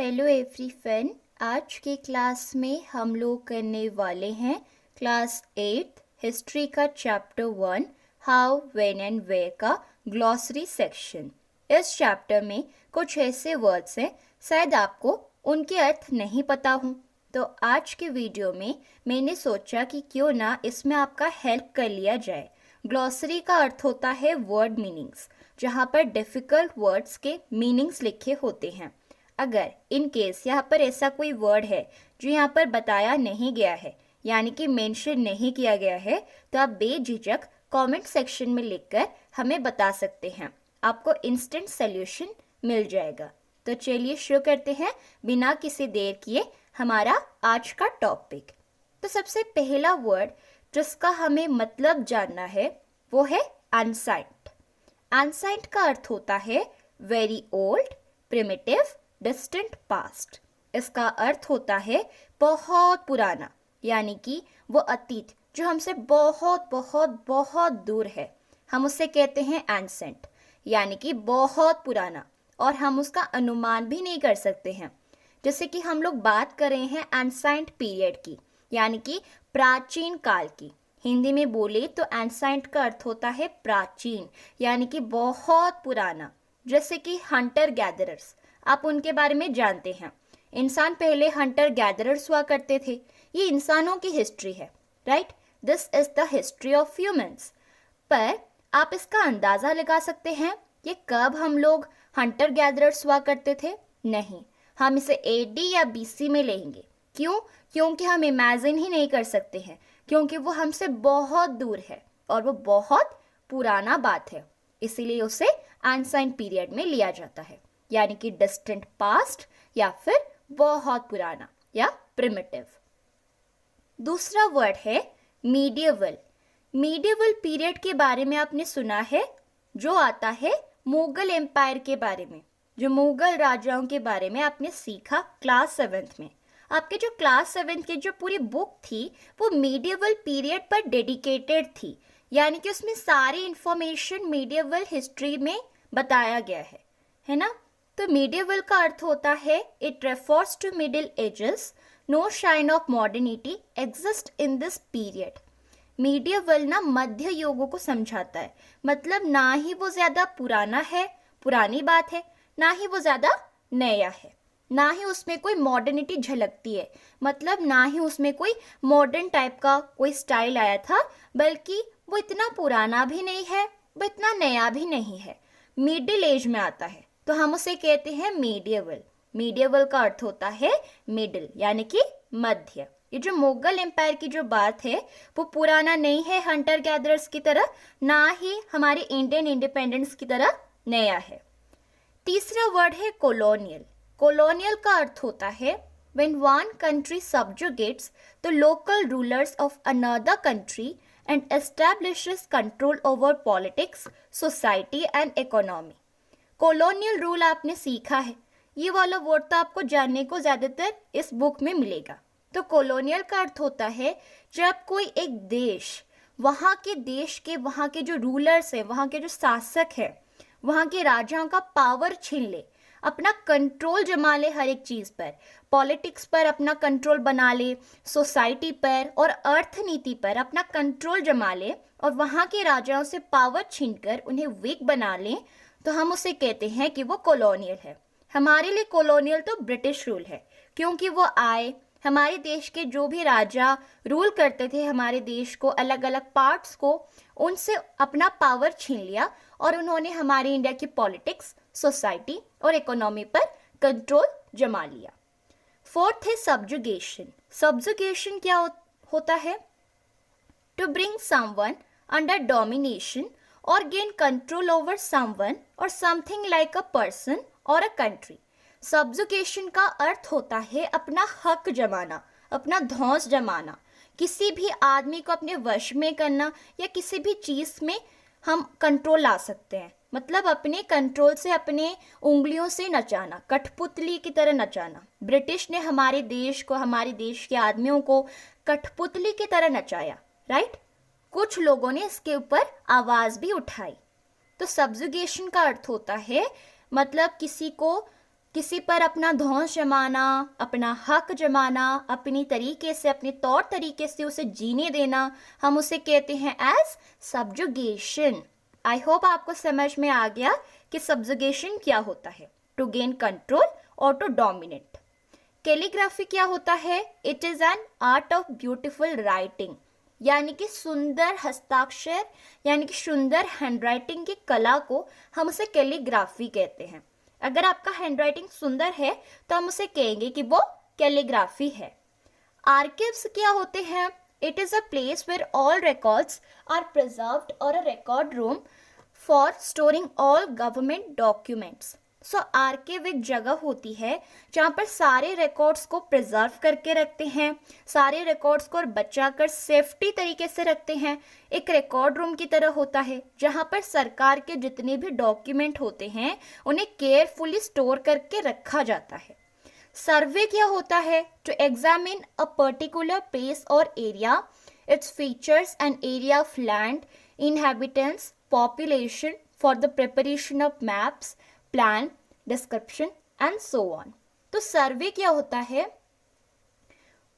Hello everyone. आज के class में हम लोग करने वाले हैं क्लास 8 हिस्ट्री का chapter 1 how when and where का ग्लॉसरी सेक्शन। इस चैप्टर में कुछ ऐसे वर्ड्स हैं शायद आपको उनके अर्थ नहीं पता हो, तो आज के वीडियो में मैंने सोचा कि क्यों ना इसमें आपका हेल्प कर लिया जाए। ग्लॉसरी का अर्थ होता है वर्ड मीनिंग्स, जहाँ पर डिफ़िकल्ट वर्ड्स के मीनिंग्स लिखे होते हैं। अगर इन केस यहाँ पर ऐसा कोई वर्ड है जो यहाँ पर बताया नहीं गया है, यानी कि मेंशन नहीं किया गया है, तो आप बेझिझक कमेंट सेक्शन में लिखकर हमें बता सकते हैं। आपको इंस्टेंट सॉल्यूशन मिल जाएगा। तो चलिए शुरू करते हैं बिना किसी देर किए हमारा आज का टॉपिक। तो सबसे पहला वर्ड जिसका हमें मतलब जानना है वो है एंसाइंट। एंसाइंट का अर्थ होता है very old, primitive, distant past. इसका अर्थ होता है बहुत पुराना, यानी कि वो अतीत जो हमसे बहुत बहुत बहुत दूर है, हम उसे कहते हैं एंसेंट, यानी कि बहुत पुराना, और हम उसका अनुमान भी नहीं कर सकते हैं। जैसे कि हम लोग बात कर रहे हैं एंसाइंट पीरियड की, यानी कि प्राचीन काल की। हिंदी में बोले तो एंसाइंट का अर्थ होता है प्राचीन, यानी कि बहुत पुराना। जैसे कि हंटर गैदरर्स, आप उनके बारे में जानते हैं। इंसान पहले हंटर गैदरर्स हुआ करते थे। ये इंसानों की हिस्ट्री है, right. This is the history of humans. पर आप इसका अंदाज़ा लगा सकते हैं कि कब हम लोग हंटर गैदरर्स हुआ करते थे? नहीं, हम इसे एडी या बीसी में लेंगे। क्यों? क्योंकि हम इमेजिन ही नहीं कर सकते हैं, क्योंकि वो हमसे बहुत दूर है और वो बहुत पुराना बात है। इसीलिए उसे एंसाइंट पीरियड में लिया जाता है, यानी कि डिस्टेंट पास्ट या फिर बहुत पुराना या प्रिमिटिव। दूसरा वर्ड है मीडिएवल। मीडिएवल पीरियड के बारे में आपने सुना है, जो आता है मुगल एम्पायर के बारे में, जो मुगल राजाओं के बारे में आपने सीखा क्लास 7th में। आपके जो क्लास 7th की जो पूरी बुक थी वो मीडिएवल पीरियड पर डेडिकेटेड थी, यानी कि उसमें सारी इंफॉर्मेशन मीडिएवल हिस्ट्री में बताया गया है ना। तो मीडिएवल का अर्थ होता है it refers to middle ages, no sign of modernity exist in this period. Medieval ना मध्य युगों को समझाता है, मतलब ना ही वो ज़्यादा पुराना है, पुरानी बात है, ना ही वो ज़्यादा नया है, ना ही उसमें कोई मॉडर्निटी झलकती है, मतलब ना ही उसमें कोई मॉडर्न टाइप का कोई स्टाइल आया था, बल्कि वो इतना पुराना भी नहीं है, वो इतना नया भी नहीं है, मिडिल एज में आता है, तो हम उसे कहते हैं मीडिएवल। मीडिएवल का अर्थ होता है मिडिल, यानी कि मध्य। ये जो मुगल एम्पायर की जो बात है वो पुराना नहीं है हंटर गैदरर्स की तरह, ना ही हमारे इंडियन इंडिपेंडेंस की तरह नया है। तीसरा वर्ड है कॉलोनियल। कॉलोनियल का अर्थ होता है when one country subjugates the local rulers of another country and establishes control over politics, society and economy। Colonial rule आपने सीखा है, ये वाला वर्ड तो आपको जानने को ज़्यादातर इस बुक में मिलेगा। तो कॉलोनियल का अर्थ होता है जब कोई एक देश वहाँ के देश के वहाँ के जो रूलर्स हैं, वहाँ के जो शासक हैं, वहाँ के राजाओं का पावर छीन ले, अपना कंट्रोल जमा ले हर एक चीज़ पर, पॉलिटिक्स पर अपना कंट्रोल बना ले, सोसाइटी पर और अर्थनीति पर अपना कंट्रोल जमा ले, और वहाँ के राजाओं से पावर छीनकर उन्हें वीक बना ले, तो हम उसे कहते हैं कि वो कॉलोनियल है। हमारे लिए कॉलोनियल तो ब्रिटिश रूल है, क्योंकि वो आए, हमारे देश के जो भी राजा रूल करते थे हमारे देश को, अलग अलग पार्ट्स को, उनसे अपना पावर छीन लिया और उन्होंने हमारे इंडिया की पॉलिटिक्स, सोसाइटी और इकोनॉमी पर कंट्रोल जमा लिया। फोर्थ है सब्जुगेशन। सब्जुगेशन क्या होता है? To bring someone under domination और गेन कंट्रोल ओवर समवन और समथिंग लाइक अ पर्सन और अ कंट्री। सब्जुगेशन का अर्थ होता है अपना हक जमाना, अपना धौंस जमाना, किसी भी आदमी को अपने वश में करना, या किसी भी चीज़ में हम कंट्रोल ला सकते हैं, मतलब अपने कंट्रोल से अपने उंगलियों से नचाना, कठपुतली की तरह नचाना। ब्रिटिश ने हमारे देश को, हमारे देश के आदमियों को कठपुतली की तरह नचाया, राइट। कुछ लोगों ने इसके ऊपर आवाज़ भी उठाई। तो सब्जुगेशन का अर्थ होता है मतलब किसी को किसी पर अपना धौंस जमाना, अपना हक जमाना, अपनी तरीके से, अपने तौर तरीके से उसे जीने देना, हम उसे कहते हैं एज सब्जुगेशन। आई होप आपको समझ में आ गया कि सब्जुगेशन क्या होता है, टू गेन कंट्रोल और टू डोमिनेट। कैलीग्राफी क्या होता है? It is an art of beautiful writing, यानी कि सुंदर हस्ताक्षर, यानी कि सुंदर हैंडराइटिंग की कला को हम उसे कैलीग्राफी कहते हैं। अगर आपका हैंडराइटिंग सुंदर है तो हम उसे कहेंगे कि वो कैलीग्राफी है। आर्काइव्स क्या होते हैं? It is a place where all records are preserved और a record room for storing all government documents. So archive एक जगह होती है जहाँ पर सारे रिकॉर्ड्स को प्रिजर्व करके रखते हैं, सारे रिकॉर्ड्स को बचा कर सेफ्टी तरीके से रखते हैं। एक रिकॉर्ड रूम की तरह होता है जहाँ पर सरकार के जितने भी डॉक्यूमेंट होते हैं उन्हें केयरफुली स्टोर करके रखा जाता है। सर्वे क्या होता है? To examine a particular place और area, its features and area of land, inhabitants, population for the preparation of maps, plan, description and so on। तो सर्वे क्या होता है?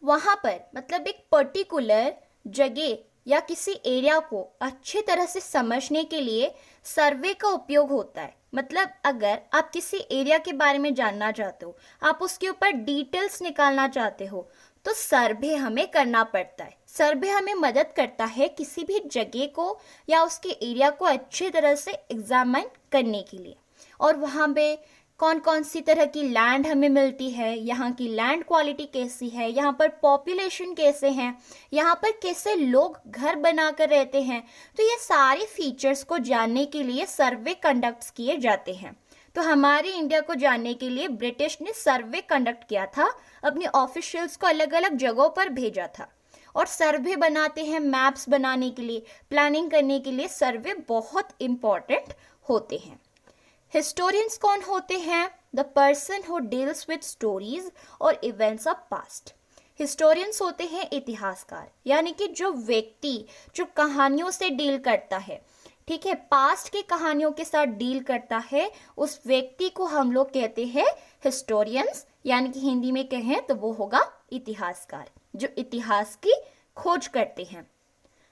वहाँ पर मतलब एक पर्टिकुलर जगह या किसी एरिया को अच्छी तरह से समझने के लिए सर्वे का उपयोग होता है। मतलब अगर आप किसी एरिया के बारे में जानना चाहते हो, आप उसके ऊपर डिटेल्स निकालना चाहते हो, तो सर्वे हमें करना पड़ता है। सर्वे हमें मदद करता है किसी भी जगह को या उसके एरिया को अच्छी तरह से एग्जामिन करने के लिए, और वहाँ पे कौन कौन सी तरह की लैंड हमें मिलती है, यहाँ की लैंड क्वालिटी कैसी है, यहाँ पर पॉपुलेशन कैसे हैं, यहाँ पर कैसे लोग घर बनाकर रहते हैं। तो ये सारे फीचर्स को जानने के लिए सर्वे कंडक्ट किए जाते हैं। तो हमारे इंडिया को जानने के लिए ब्रिटिश ने सर्वे कंडक्ट किया था, अपने ऑफिशियल्स को अलग अलग जगहों पर भेजा था। और सर्वे बनाते हैं मैप्स बनाने के लिए, प्लानिंग करने के लिए सर्वे बहुत इम्पॉर्टेंट होते हैं। हिस्टोरियंस कौन होते हैं? The person who deals with stories और इवेंट्स ऑफ पास्ट। हिस्टोरियंस होते हैं इतिहासकार, यानी कि जो व्यक्ति जो कहानियों से डील करता है, ठीक है, पास्ट की कहानियों के साथ डील करता है, उस व्यक्ति को हम लोग कहते हैं हिस्टोरियंस, यानी कि हिंदी में कहें तो वो होगा इतिहासकार, जो इतिहास की खोज करते हैं।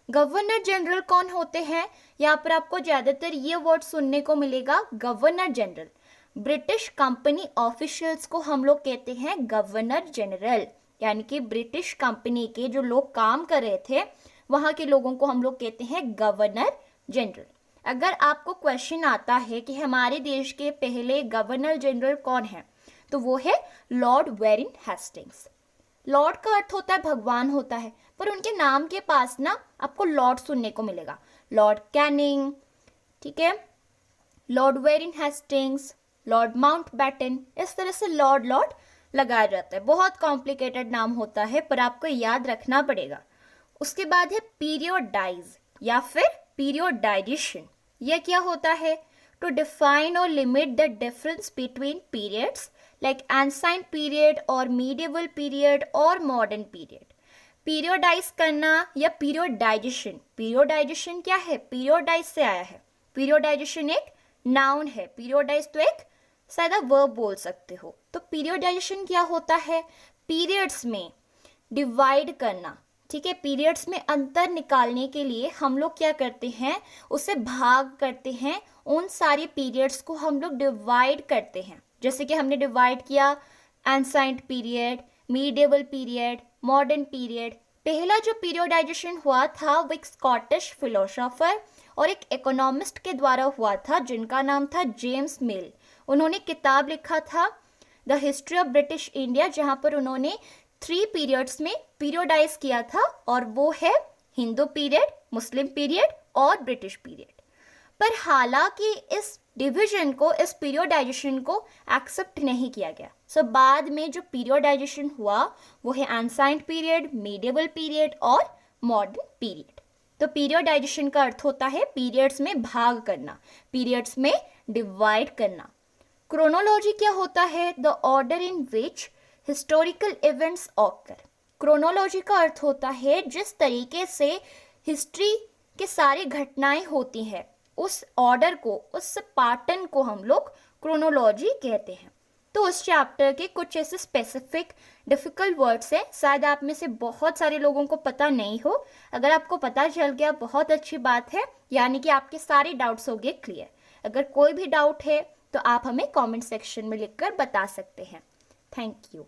गवर्नर जनरल कौन होते हैं? यहाँ पर आपको ज़्यादातर ये वर्ड सुनने को मिलेगा, governor general. British company officials को हम लोग कहते हैं गवर्नर जनरल, यानी कि ब्रिटिश कंपनी के जो लोग काम कर रहे थे वहाँ के लोगों को हम लोग कहते हैं गवर्नर जनरल। अगर आपको क्वेश्चन आता है कि हमारे देश के पहले गवर्नर जनरल कौन है, तो वो है लॉर्ड वेरिन हेस्टिंग्स। लॉर्ड का अर्थ होता है भगवान होता है, पर उनके नाम के पास ना आपको लॉर्ड सुनने को मिलेगा, लॉर्ड कैनिंग, ठीक है, लॉर्ड वेरिन हेस्टिंग्स, लॉर्ड माउंटबेटन, इस तरह से लॉर्ड लॉर्ड लगाया जाता है। बहुत कॉम्प्लिकेटेड नाम होता है पर आपको याद रखना पड़ेगा। उसके बाद है पीरियोडाइज या फिर पीरियोडाइजेशन। यह क्या होता है? टू डिफाइन और limit the difference between periods like ancient period और मीडिएवल पीरियड और मॉडर्न पीरियड। पीरियोडाइज करना या पीरियोडाइजेशन। पीरियोडाइजेशन क्या है? पीरियोडाइज से आया है। पीरियोडाइजेशन एक नाउन है, पीरियोडाइज तो एक शायद आप वर्ब बोल सकते हो। तो पीरियोडाइजेशन क्या होता है? पीरियड्स में डिवाइड करना, ठीक है, पीरियड्स में अंतर निकालने के लिए हम लोग क्या करते हैं, उसे भाग करते हैं, उन सारे पीरियड्स को हम लोग डिवाइड करते हैं। जैसे कि हमने डिवाइड किया ancient period, medieval period, modern period. पहला जो पीरियोडाइजेशन हुआ था वो एक स्कॉटिश फिलोसोफर और एक इकोनॉमिस्ट के द्वारा हुआ था जिनका नाम था जेम्स मिल। उन्होंने किताब लिखा था the history of British India, जहाँ पर उन्होंने 3 पीरियड्स में पीरियोडाइज किया था, और वो है हिंदू पीरियड, मुस्लिम पीरियड और ब्रिटिश पीरियड। पर हालांकि इस डिवीजन को, इस पीरियोडाइजेशन को एक्सेप्ट नहीं किया गया। सो बाद में जो पीरियोडाइजेशन हुआ वो है एंसाइंट पीरियड, मीडिएवल पीरियड और मॉडर्न पीरियड। तो पीरियोडाइजेशन का अर्थ होता है पीरियड्स में भाग करना, पीरियड्स में डिवाइड करना। क्रोनोलॉजी क्या होता है? The order in which historical events occur. Chronology का अर्थ होता है जिस तरीके से हिस्ट्री के सारी घटनाएं होती हैं, उस ऑर्डर को, उस पैटर्न को हम लोग क्रोनोलॉजी कहते हैं। तो उस चैप्टर के कुछ ऐसे स्पेसिफिक डिफ़िकल्ट वर्ड्स हैं, शायद आप में से बहुत सारे लोगों को पता नहीं हो। अगर आपको पता चल गया बहुत अच्छी बात है, यानी कि आपके सारे डाउट्स हो गए क्लियर। अगर कोई भी डाउट है तो आप हमें कमेंट सेक्शन में लिखकर बता सकते हैं। Thank you.